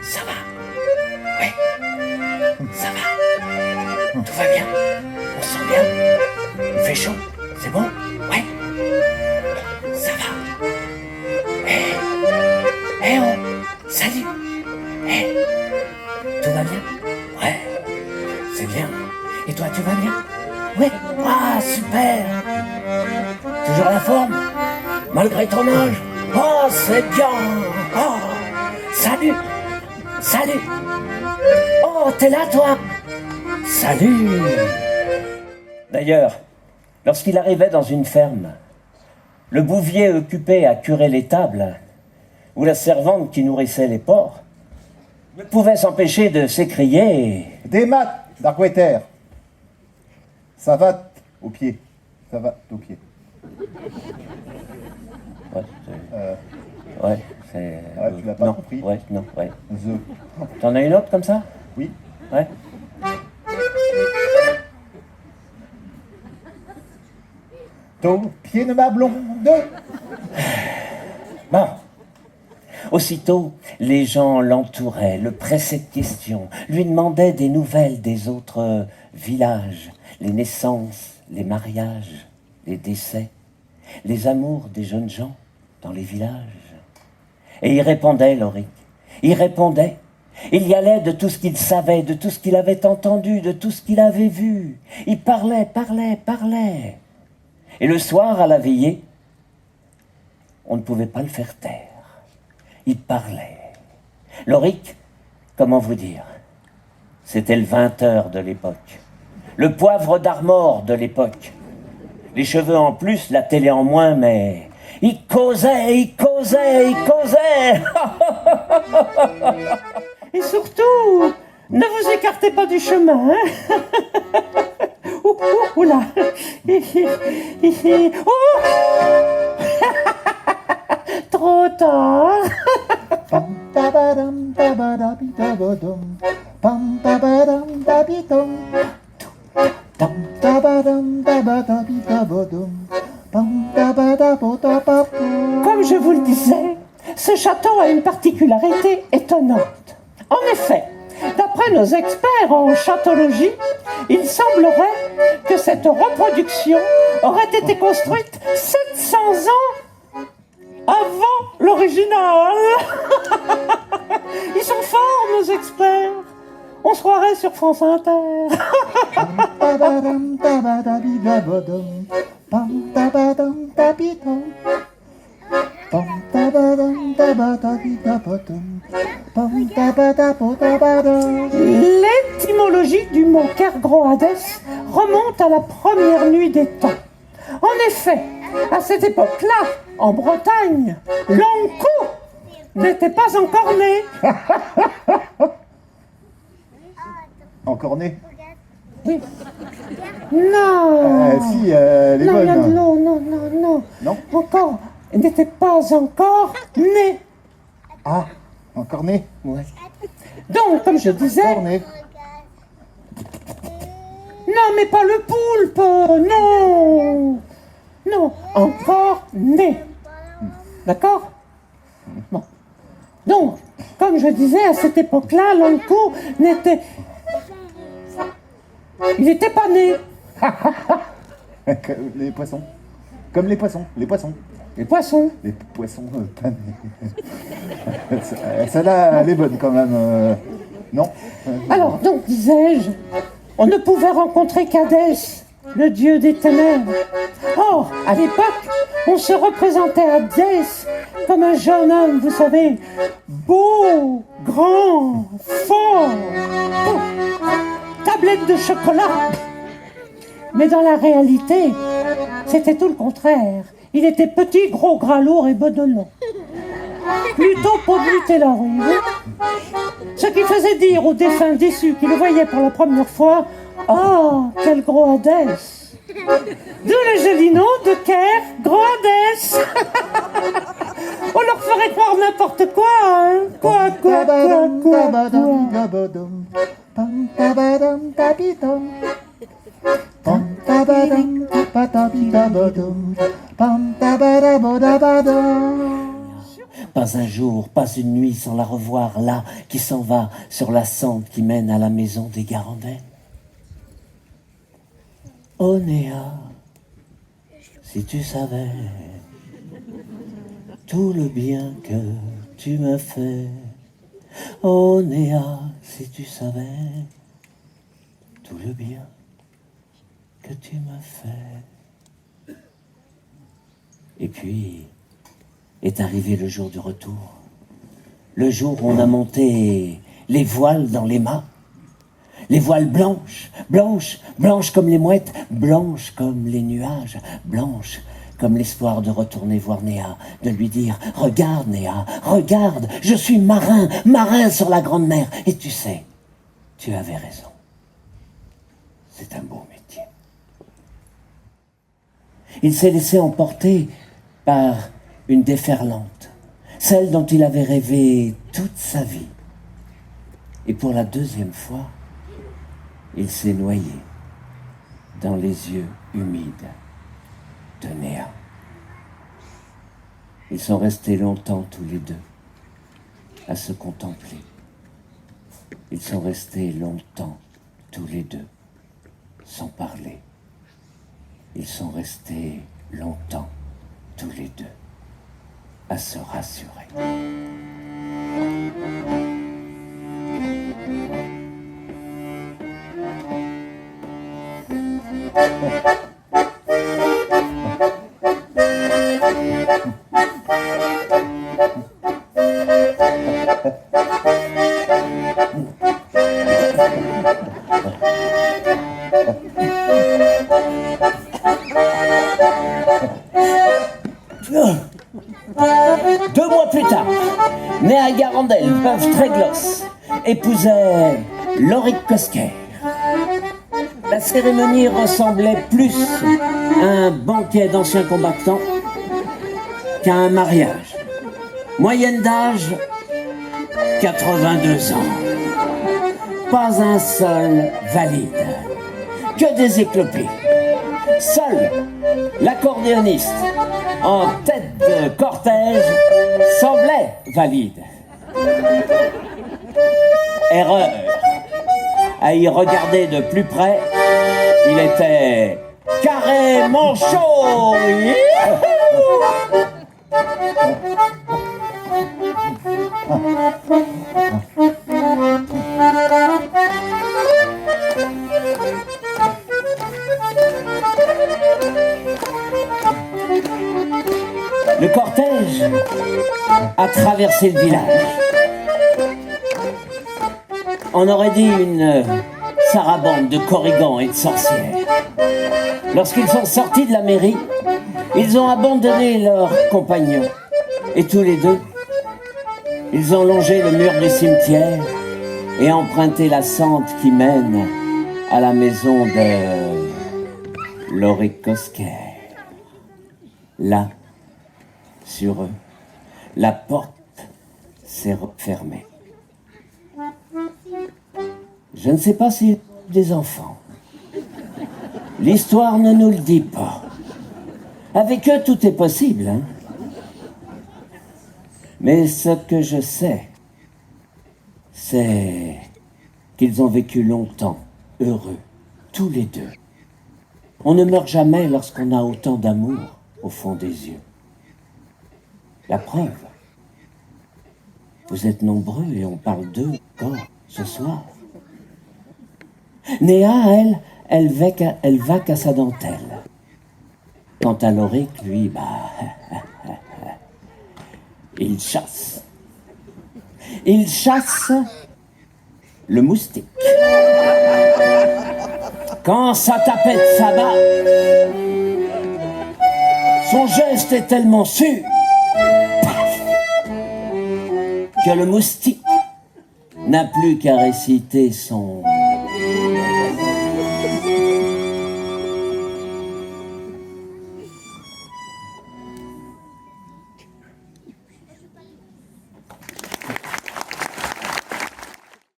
Ça va? Oui. Ça va? Tout va bien? On se sent bien? Il fait chaud? C'est bon? Ouais. Ça va? Oh, salut. Tout va bien? Ouais. C'est bien. Et toi, tu vas bien? Ouais. Ah, super. Toujours la forme? Malgré ton âge? Oh, c'est bien. Oh, salut. Salut. Oh, t'es là, toi? Salut. D'ailleurs, lorsqu'il arrivait dans une ferme, le bouvier occupé à curer les tables, ou la servante qui nourrissait les porcs, ne pouvait s'empêcher de s'écrier « Des maths, Darkwater. Ça va au pied. Ça va au pied. » Ouais, c'est... Ouais, tu l'as pas non, compris. Ouais, non, ouais. The. T'en as une autre comme ça? Oui. Ouais. Ton pied de ma blonde. Bon. Aussitôt, les gens l'entouraient, le pressaient de questions, lui demandaient des nouvelles des autres villages, les naissances, les mariages, les décès, les amours des jeunes gens dans les villages. Et il répondait, Loric, il répondait. Il y allait de tout ce qu'il savait, de tout ce qu'il avait entendu, de tout ce qu'il avait vu. Il parlait. Et le soir, à la veillée, on ne pouvait pas le faire taire. Il parlait. Loric, comment vous dire? C'était le 20h de l'époque. Le poivre d'Armor de l'époque. Les cheveux en plus, la télé en moins, mais... Il causait. Et surtout, ne vous écartez pas du chemin. Oula. Trop tard. Comme je vous le disais, ce château a une particularité étonnante. En effet, d'après nos experts en chatologie, il semblerait que cette reproduction aurait été construite 700 ans avant l'original. Ils sont forts, nos experts. On se croirait sur France Inter. L'étymologie du mot Kergroades remonte à la première nuit des temps. En effet, à cette époque-là, en Bretagne, l'Ankou n'était pas encore né. Encore né? Oui. Non. Si, elle est non, bonne. il y a de l'eau, non. Non? Encore, elle n'était pas encore née. Ah, encore né? Ouais. Donc, comme je disais... Encore né. Non, mais pas le poulpe, non. Non, encore né. D'accord? Bon. Donc, comme je disais, à cette époque-là, l'Ankou n'était... Il n'était pas né. Les poissons. Comme les poissons. Les poissons. Les poissons. Les poissons pas nés. Celle-là, elle est bonne quand même. Non? Alors, donc, disais-je, on ne pouvait rencontrer qu'Hadès, le dieu des ténèbres. Or, à l'époque, on se représentait Hadès comme un jeune homme, vous savez, beau, grand, fort, tablette de chocolat. Mais dans la réalité, c'était tout le contraire. Il était petit, gros, gras, lourd et bedonnant. Plutôt pour lutter la rue. Ce qui faisait dire aux défunts déçus qui le voyaient pour la première fois « Ah, quel gros Hadès !» D'où le joli nom de Ker Gros Hadès. On leur ferait croire n'importe quoi, hein. Quoi. pas un jour, pas une nuit sans la revoir, là, qui s'en va sur la sente qui mène à la maison des Garandel. Oh Néa, si tu savais tout le bien que tu me fais. Oh Néa, si tu savais tout le bien que tu me fais. Et puis est arrivé le jour du retour. Le jour où on a monté les voiles dans les mâts. Les voiles blanches, blanches, blanches comme les mouettes, blanches comme les nuages, blanches comme l'espoir de retourner voir Néa, de lui dire « Regarde Néa, regarde, je suis marin, marin sur la grande mer. » Et tu sais, tu avais raison. C'est un beau métier. Il s'est laissé emporter par une déferlante, celle dont il avait rêvé toute sa vie. Et pour la deuxième fois, il s'est noyé dans les yeux humides de Néa. Ils sont restés longtemps tous les deux à se contempler. Ils sont restés longtemps tous les deux sans parler. Ils sont restés longtemps tous les deux à se rassurer. Deux mois plus tard, Néa Garandel, veuve Tréglos, épousait Lorik Kosker. La cérémonie ressemblait plus à un banquet d'anciens combattants qu'à un mariage. Moyenne d'âge, 82 ans. Pas un seul valide. Que des éclopés. Seul l'accordéoniste en tête de cortège semblait valide. Erreur. À y regarder de plus près, il était carrément chaud. Le cortège a traversé le village. On aurait dit une sarabande de corrigans et de sorcières. Lorsqu'ils sont sortis de la mairie, ils ont abandonné leurs compagnons. Et tous les deux, ils ont longé le mur du cimetière et emprunté la sente qui mène à la maison de Lorik Kosker. Là, sur eux, la porte s'est refermée. Je ne sais pas s'il y a des enfants. L'histoire ne nous le dit pas. Avec eux, tout est possible, hein. Mais ce que je sais, c'est qu'ils ont vécu longtemps, heureux, tous les deux. On ne meurt jamais lorsqu'on a autant d'amour au fond des yeux. La preuve, vous êtes nombreux et on parle d'eux encore ce soir. Néa, elle va qu'à sa dentelle. Quant à Lorik, lui, il chasse. Il chasse le moustique. Quand sa tapette s'abat, son geste est tellement sûr que le moustique n'a plus qu'à réciter son